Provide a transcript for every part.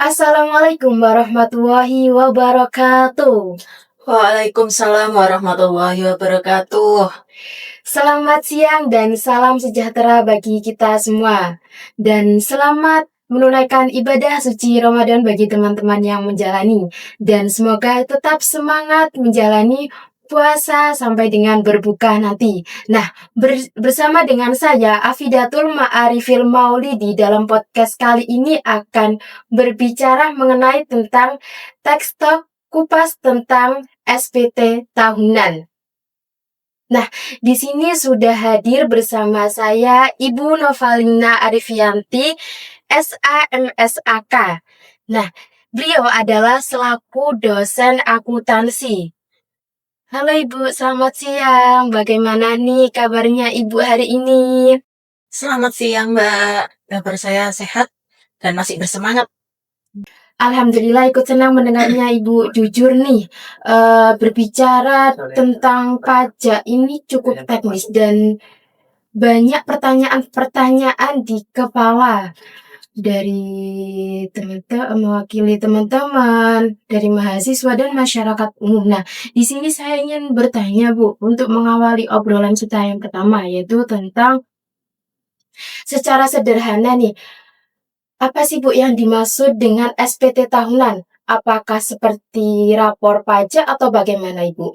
Assalamualaikum warahmatullahi wabarakatuh. Waalaikumsalam warahmatullahi wabarakatuh. Selamat siang dan salam sejahtera bagi kita semua. Dan selamat menunaikan ibadah suci Ramadan bagi teman-teman yang menjalani. Dan semoga tetap semangat menjalani puasa sampai dengan berbuka nanti. Nah, bersama dengan saya, Afidatul Ma'arifil Maulidi, dalam podcast kali ini akan berbicara mengenai tentang teks talk kupas tentang SPT tahunan. Nah, di sini sudah hadir bersama saya Ibu Novalina Arifianti, SAMSAK. Nah, beliau adalah selaku dosen akuntansi. Halo Ibu, selamat siang. Bagaimana nih kabarnya Ibu hari ini? Selamat siang, Mbak. Kabar saya sehat dan masih bersemangat. Alhamdulillah ikut senang mendengarnya Ibu. Jujur nih, berbicara tentang pajak ini cukup teknis dan banyak pertanyaan-pertanyaan di kepala dari teman-teman, mewakili teman-teman, dari mahasiswa dan masyarakat umum. Nah, di sini saya ingin bertanya, Bu, untuk mengawali obrolan kita yang pertama, yaitu tentang secara sederhana nih, apa sih, Bu, yang dimaksud dengan SPT tahunan? Apakah seperti rapor pajak atau bagaimana, Ibu?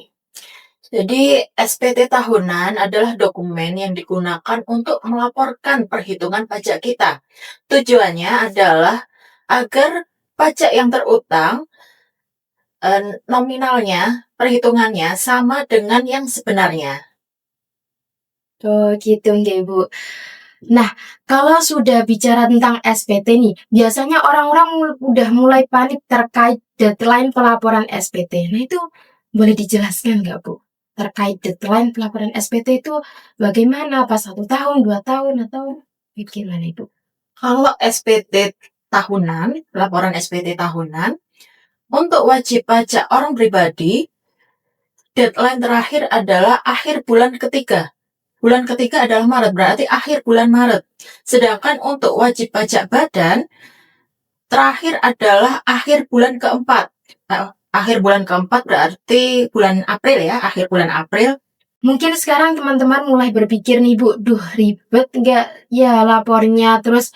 Jadi, SPT tahunan adalah dokumen yang digunakan untuk melaporkan perhitungan pajak kita. Tujuannya adalah agar pajak yang terutang, nominalnya, perhitungannya sama dengan yang sebenarnya. Oh, gitu nggih, Bu. Nah, kalau sudah bicara tentang SPT nih, biasanya orang-orang udah mulai panik terkait deadline pelaporan SPT. Nah, itu boleh dijelaskan nggak, Bu? Terkait deadline pelaporan SPT itu bagaimana? Apa 1 tahun, 2 tahun, atau gimana, Ibu? Kalau SPT tahunan, laporan SPT tahunan, untuk wajib pajak orang pribadi, deadline terakhir adalah akhir bulan ketiga. Bulan ketiga adalah Maret, berarti akhir bulan Maret. Sedangkan untuk wajib pajak badan, terakhir adalah akhir bulan keempat. Akhir bulan keempat berarti bulan April ya, akhir bulan April. Mungkin sekarang teman-teman mulai berpikir nih, Bu, duh ribet nggak ya lapornya, terus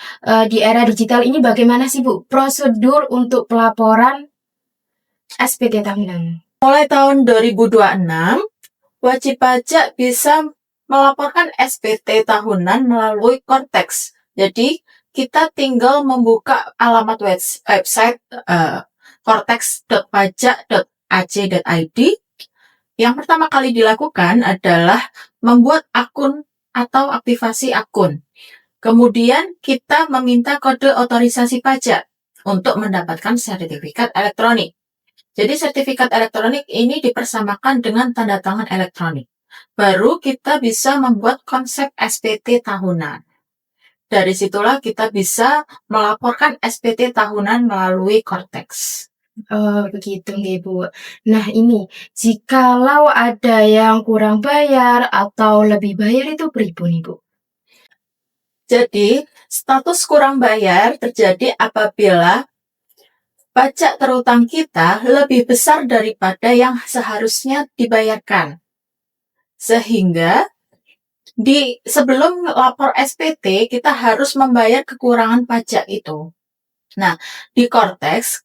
di era digital ini bagaimana sih, Bu, prosedur untuk pelaporan SPT tahunan? Mulai tahun 2026, wajib pajak bisa melaporkan SPT tahunan melalui Cortex. Jadi, kita tinggal membuka alamat website cortex.pajak.ac.id. Yang pertama kali dilakukan adalah membuat akun atau aktivasi akun. Kemudian kita meminta kode otorisasi pajak untuk mendapatkan sertifikat elektronik. Jadi sertifikat elektronik ini dipersamakan dengan tanda tangan elektronik. Baru kita bisa membuat konsep SPT tahunan. Dari situlah kita bisa melaporkan SPT tahunan melalui Cortex. Oh, begitu nggih, Bu. Nah, ini jikalau ada yang kurang bayar atau lebih bayar itu pripun, Bu? Jadi, status kurang bayar terjadi apabila pajak terutang kita lebih besar daripada yang seharusnya dibayarkan. Sehingga sebelum lapor SPT, kita harus membayar kekurangan pajak itu. Nah, di Cortex,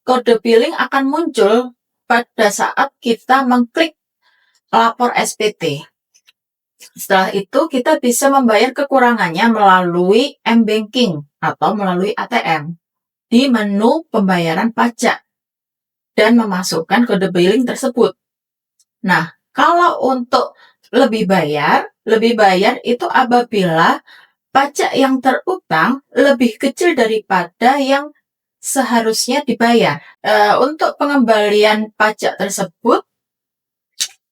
kode billing akan muncul pada saat kita mengklik lapor SPT. Setelah itu, kita bisa membayar kekurangannya melalui M-Banking atau melalui ATM di menu pembayaran pajak dan memasukkan kode billing tersebut. Nah, kalau untuk lebih bayar itu apabila pajak yang terutang lebih kecil daripada yang seharusnya dibayar. Untuk pengembalian pajak tersebut,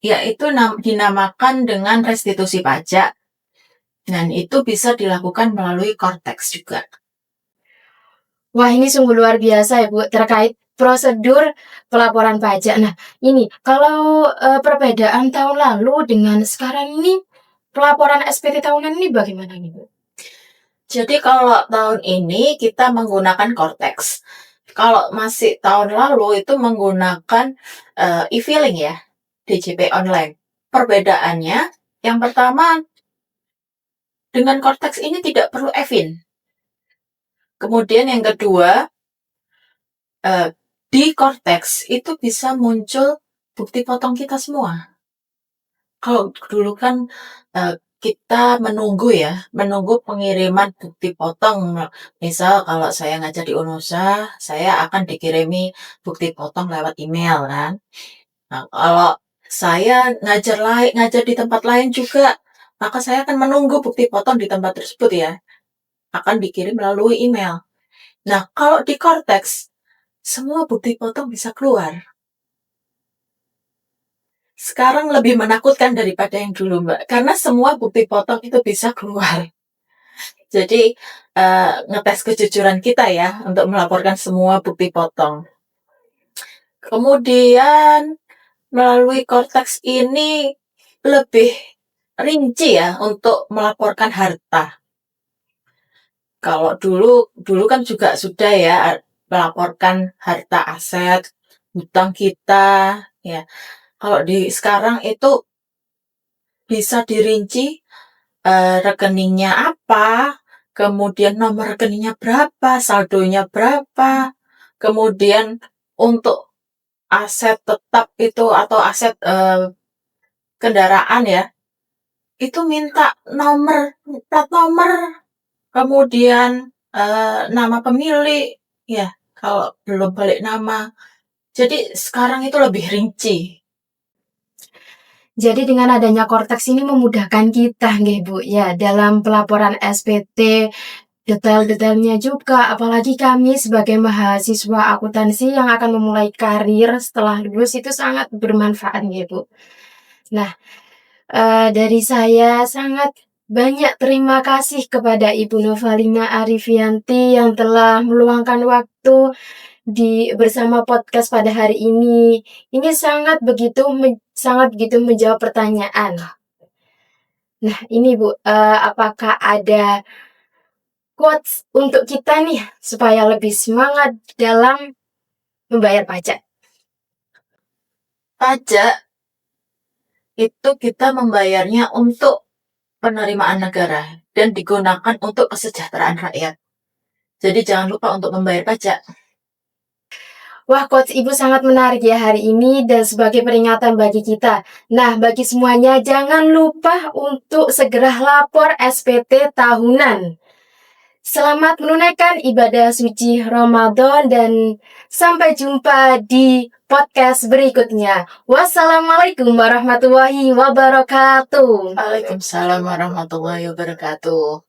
yaitu dinamakan dengan restitusi pajak, dan itu bisa dilakukan melalui Cortex juga. Wah, ini sungguh luar biasa ya, Bu, terkait prosedur pelaporan pajak. Nah, ini kalau perbedaan tahun lalu dengan sekarang ini, pelaporan SPT tahunan ini bagaimana nih, Bu? Jadi kalau tahun ini kita menggunakan Cortex. Kalau masih tahun lalu itu menggunakan e-filing ya, DJP online. Perbedaannya, yang pertama dengan Cortex ini tidak perlu e-fin. Kemudian yang kedua, di Cortex itu bisa muncul bukti potong kita semua. Kalau dulu kan kita menunggu pengiriman bukti potong. Misal kalau saya ngajar di Unusa, saya akan dikirimi bukti potong lewat email kan. Nah, kalau saya ngajar di tempat lain juga, maka saya akan menunggu bukti potong di tempat tersebut ya, akan dikirim melalui email. Nah, kalau di Cortex, semua bukti potong bisa keluar. Sekarang lebih menakutkan daripada yang dulu, Mbak. Karena semua bukti potong itu bisa keluar. Jadi, ngetes kejujuran kita ya, untuk melaporkan semua bukti potong. Kemudian, melalui Cortex ini lebih rinci ya, untuk melaporkan harta. Kalau dulu kan juga sudah ya, melaporkan harta aset, hutang kita, ya. Kalau di sekarang itu bisa dirinci rekeningnya apa, kemudian nomor rekeningnya berapa, saldonya berapa, kemudian untuk aset tetap itu atau aset kendaraan ya, itu minta plat nomor, kemudian nama pemilik, ya kalau belum balik nama. Jadi sekarang itu lebih rinci. Jadi dengan adanya Cortex ini memudahkan kita nggih Bu ya dalam pelaporan SPT, detail-detailnya juga, apalagi kami sebagai mahasiswa akuntansi yang akan memulai karir setelah lulus itu sangat bermanfaat nggih Bu. Nah, dari saya sangat banyak terima kasih kepada Ibu Novalina Arifianti yang telah meluangkan waktu bersama podcast pada hari ini. Ini sangat begitu menjawab pertanyaan. Nah, ini Bu, apakah ada quotes untuk kita nih supaya lebih semangat dalam membayar pajak? Pajak itu kita membayarnya untuk penerimaan negara dan digunakan untuk kesejahteraan rakyat. Jadi jangan lupa untuk membayar pajak. Wah, quotes Ibu sangat menarik ya hari ini dan sebagai peringatan bagi kita. Nah, bagi semuanya jangan lupa untuk segera lapor SPT tahunan. Selamat menunaikan ibadah suci Ramadan dan sampai jumpa di podcast berikutnya. Wassalamualaikum warahmatullahi wabarakatuh. Waalaikumsalam warahmatullahi wabarakatuh.